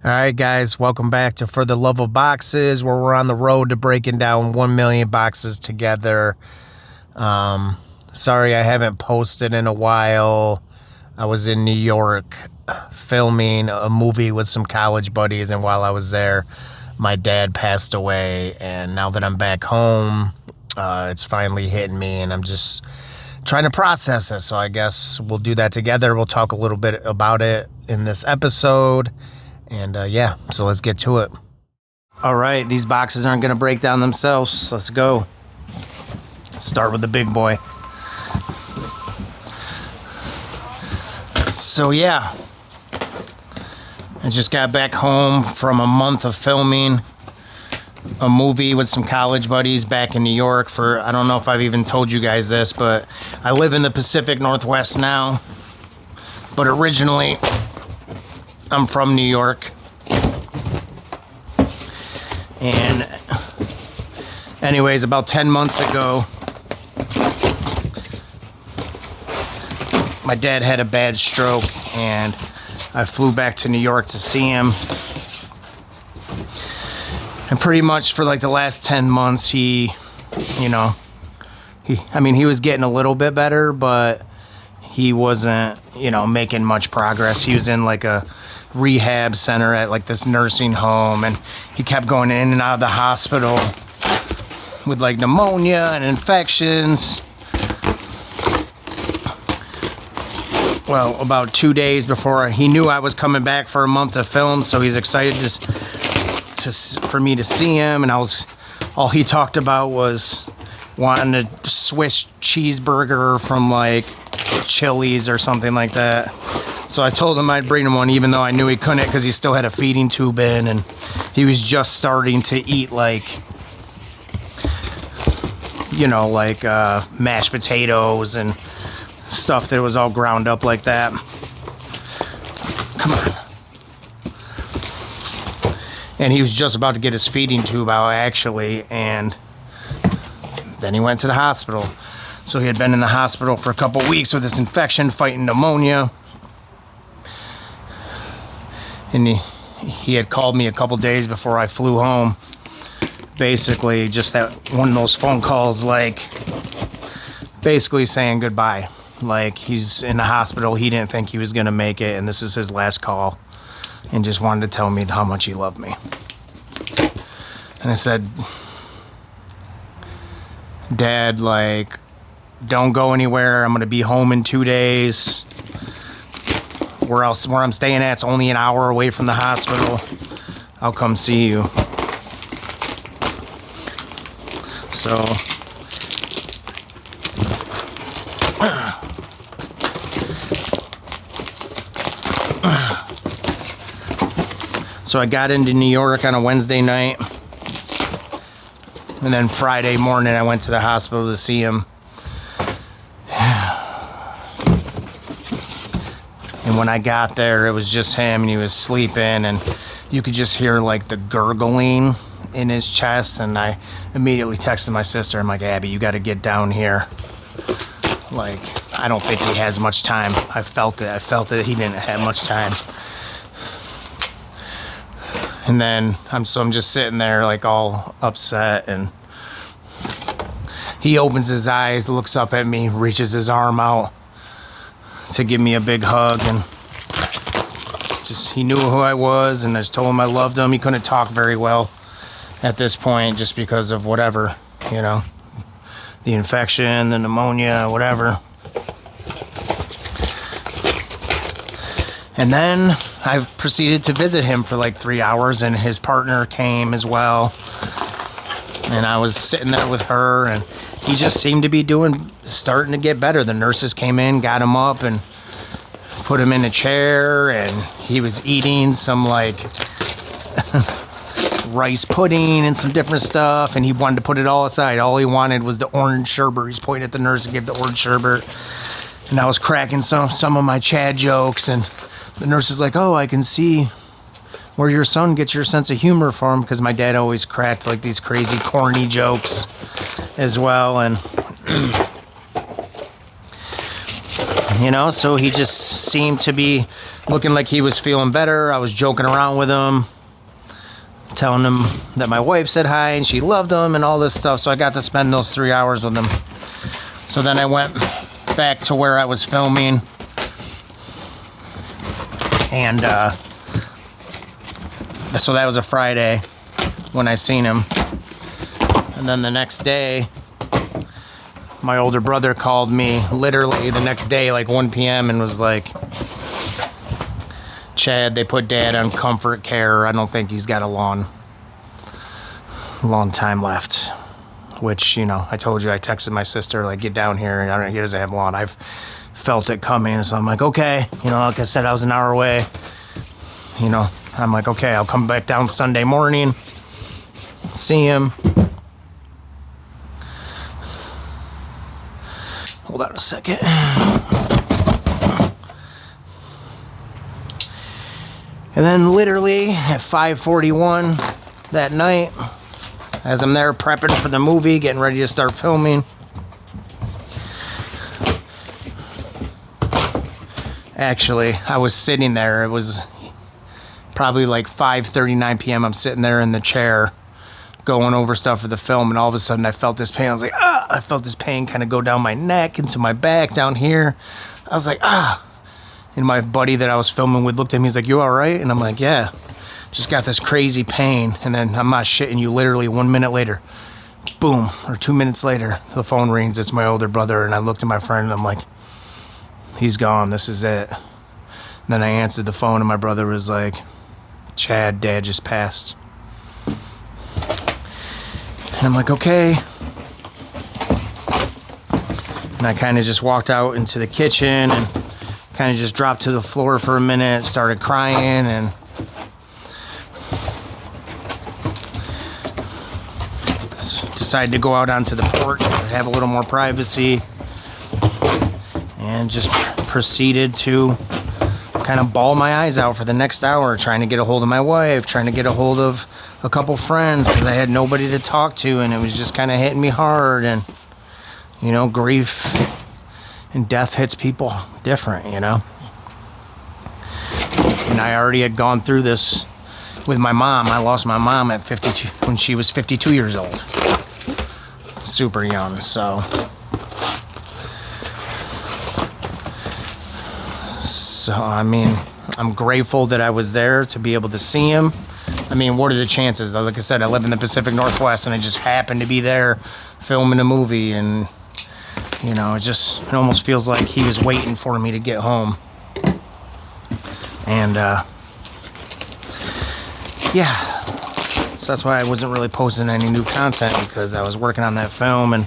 All right, guys, welcome back to For the Love of Boxes, where we're on the road to breaking down 1 million boxes together. Sorry I haven't posted in a while. I was in New York filming a movie with some college buddies, and while I was there, my dad passed away, and now that I'm back home, it's finally hitting me, and I'm just trying to process it, so I guess we'll do that together. We'll talk a little bit about it in this episode. And yeah, so let's get to it. All right, these boxes aren't going to break down themselves. Let's go. Start with the big boy. So yeah, I just got back home from a month of filming a movie with some college buddies back in New York for, I don't know if I've even told you guys this, but I live in the Pacific Northwest now. But originally, I'm from New York, and anyways, about 10 months ago, my dad had a bad stroke, and I flew back to New York to see him, and pretty much for like the last 10 months, he was getting a little bit better, but he wasn't, making much progress. He was in like a rehab center at like this nursing home, and he kept going in and out of the hospital with like pneumonia and infections. Well, about 2 days before he knew I was coming back for a month of film, so he's excited for me to see him, and all he talked about was wanting a Swiss cheeseburger from like Chili's or something like that. So I told him I'd bring him one, even though I knew he couldn't because he still had a feeding tube in, and he was just starting to eat mashed potatoes and stuff that was all ground up like that. Come on. And he was just about to get his feeding tube out, actually, and then he went to the hospital. So he had been in the hospital for a couple weeks with this infection, fighting pneumonia. And he had called me a couple days before I flew home. Basically, just that one of those phone calls, basically saying goodbye. Like, he's in the hospital, he didn't think he was going to make it, and this is his last call. And just wanted to tell me how much he loved me. And I said, Dad, don't go anywhere. I'm going to be home in 2 days. Where I'm staying at, it's only an hour away from the hospital. I'll come see you. So I got into New York on a Wednesday night, and then Friday morning I went to the hospital to see him. And when I got there, it was just him, and he was sleeping, and you could just hear the gurgling in his chest. And I immediately texted my sister. I'm like, Abby, you got to get down here. I don't think he has much time. I felt it. He didn't have much time. And then I'm just sitting there all upset, and he opens his eyes, looks up at me, reaches his arm out to give me a big hug, and he knew who I was, and I just told him I loved him. He couldn't talk very well at this point just because of whatever, the infection, the pneumonia, whatever. And then I proceeded to visit him for 3 hours, and his partner came as well. And I was sitting there with her, and he just seemed to be starting to get better. The nurses came in, got him up, and put him in a chair, and he was eating some rice pudding and some different stuff, and he wanted to put it all aside. All he wanted was the orange sherbet. He's pointing at the nurse and gave the orange sherbet. And I was cracking some of my Chad jokes, and the nurse is like, oh, I can see where your son gets your sense of humor from, because my dad always cracked these crazy corny jokes as well. And so he just seemed to be looking like he was feeling better. I was joking around with him, telling him that my wife said hi and she loved him and all this stuff. So I got to spend those 3 hours with him. So then I went back to where I was filming. And so that was a Friday when I seen him. And then the next day, my older brother called me literally the next day, like 1 p.m. and was like, Chad, they put Dad on comfort care. I don't think he's got a long time left. Which, you know, I told you, I texted my sister, like, get down here. And he doesn't have long. I've felt it coming. So I'm like, okay. You know, like I said, I was an hour away. You know, I'm like, okay, I'll come back down Sunday morning, see him. Hold on a second. And then literally at 5:41 that night, as I'm there prepping for the movie, getting ready to start filming, actually, I was sitting there. It was probably like 5:39 p.m. I'm sitting there in the chair going over stuff for the film, and all of a sudden I felt this pain. I was like, ah! I felt this pain kind of go down my neck, into my back, down here. I was like, ah! And my buddy that I was filming with looked at me, he's like, you all right? And I'm like, yeah, just got this crazy pain. And then, I'm not shitting you, literally 1 minute later, boom, or 2 minutes later, the phone rings. It's my older brother, and I looked at my friend, and I'm like, he's gone, this is it. And then I answered the phone, and my brother was like, Chad, Dad just passed. And I'm like, okay. And I kind of just walked out into the kitchen and kind of just dropped to the floor for a minute, started crying, and decided to go out onto the porch to have a little more privacy, and just proceeded to kind of bawl my eyes out for the next hour, trying to get a hold of my wife, trying to get a hold of a couple friends, because I had nobody to talk to, and it was just kind of hitting me hard. And, you know, grief and death hits people different, you know. And I already had gone through this with my mom. I lost my mom at 52 when she was 52 years old. Super young, so I mean, I'm grateful that I was there to be able to see him. I mean, what are the chances? Like I said, I live in the Pacific Northwest, and I just happened to be there filming a movie, and, you know, it almost feels like he was waiting for me to get home. And, yeah. So that's why I wasn't really posting any new content, because I was working on that film,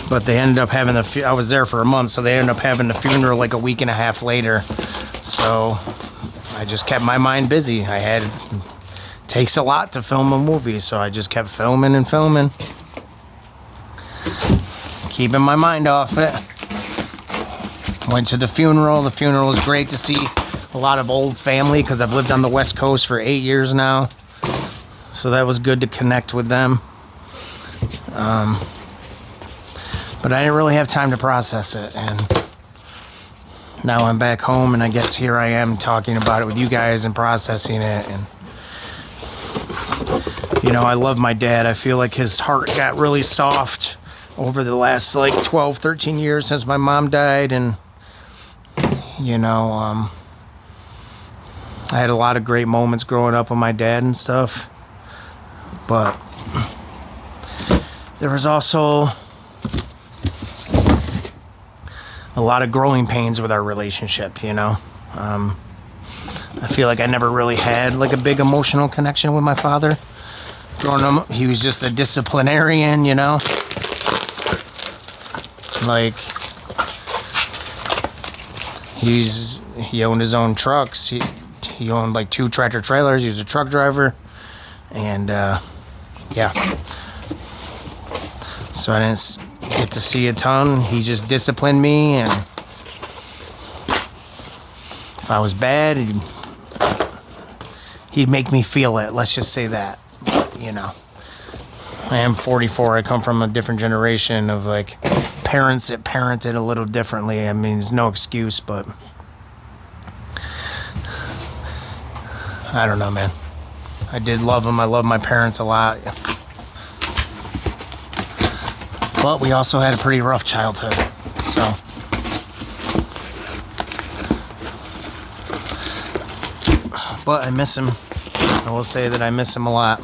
but they ended up having I was there for a month, so they ended up having the funeral like a week and a half later. So I just kept my mind busy. It takes a lot to film a movie, so I just kept filming and filming, keeping my mind off it. Went to the funeral. The funeral was great to see a lot of old family, because I've lived on the West Coast for 8 years now. So that was good to connect with them. But I didn't really have time to process it. And now I'm back home, and I guess here I am talking about it with you guys and processing it. And, you know, I love my dad. I feel like his heart got really soft over the last, like, 12, 13 years since my mom died. And, you know, I had a lot of great moments growing up with my dad and stuff. But there was also a lot of growing pains with our relationship, you know. I feel like I never really had like a big emotional connection with my father. Growing up, he was just a disciplinarian, you know. Like, he owned his own trucks. He owned like 2 tractor trailers. He was a truck driver. And, yeah. So I didn't get to see a ton. He just disciplined me, and if I was bad, he'd make me feel it. Let's just say that. You know, I am 44. I come from a different generation of, like, parents that parented a little differently. I mean, there's no excuse, but I don't know, man. I did love them. I love my parents a lot. But we also had a pretty rough childhood, so. But I miss him. I will say that I miss him a lot.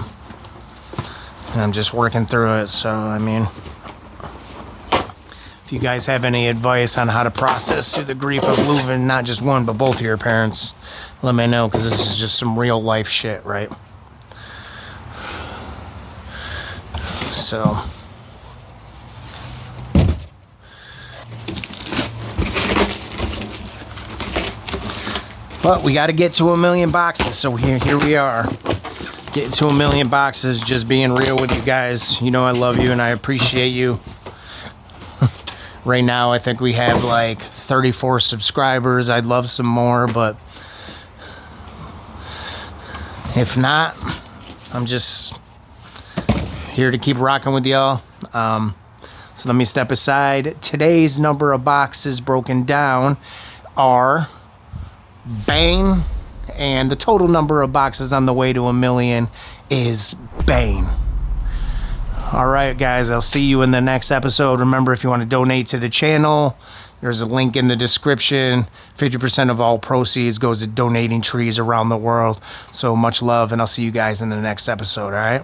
And I'm just working through it, so I mean, if you guys have any advice on how to process through the grief of losing not just one, but both of your parents, let me know, because this is just some real life shit, right? So. But we got to get to 1 million boxes, so here we are. Getting to 1 million boxes, just being real with you guys. You know I love you and I appreciate you. Right now, I think we have like 34 subscribers. I'd love some more, but if not, I'm just here to keep rocking with y'all. So let me step aside. Today's number of boxes broken down are bang, and the total number of boxes on the way to 1 million is bang. All right, guys, I'll see you in the next episode. Remember, if you want to donate to the channel, there's a link in the description. 50% of all proceeds goes to donating trees around the world. So much love, and I'll see you guys in the next episode, all right?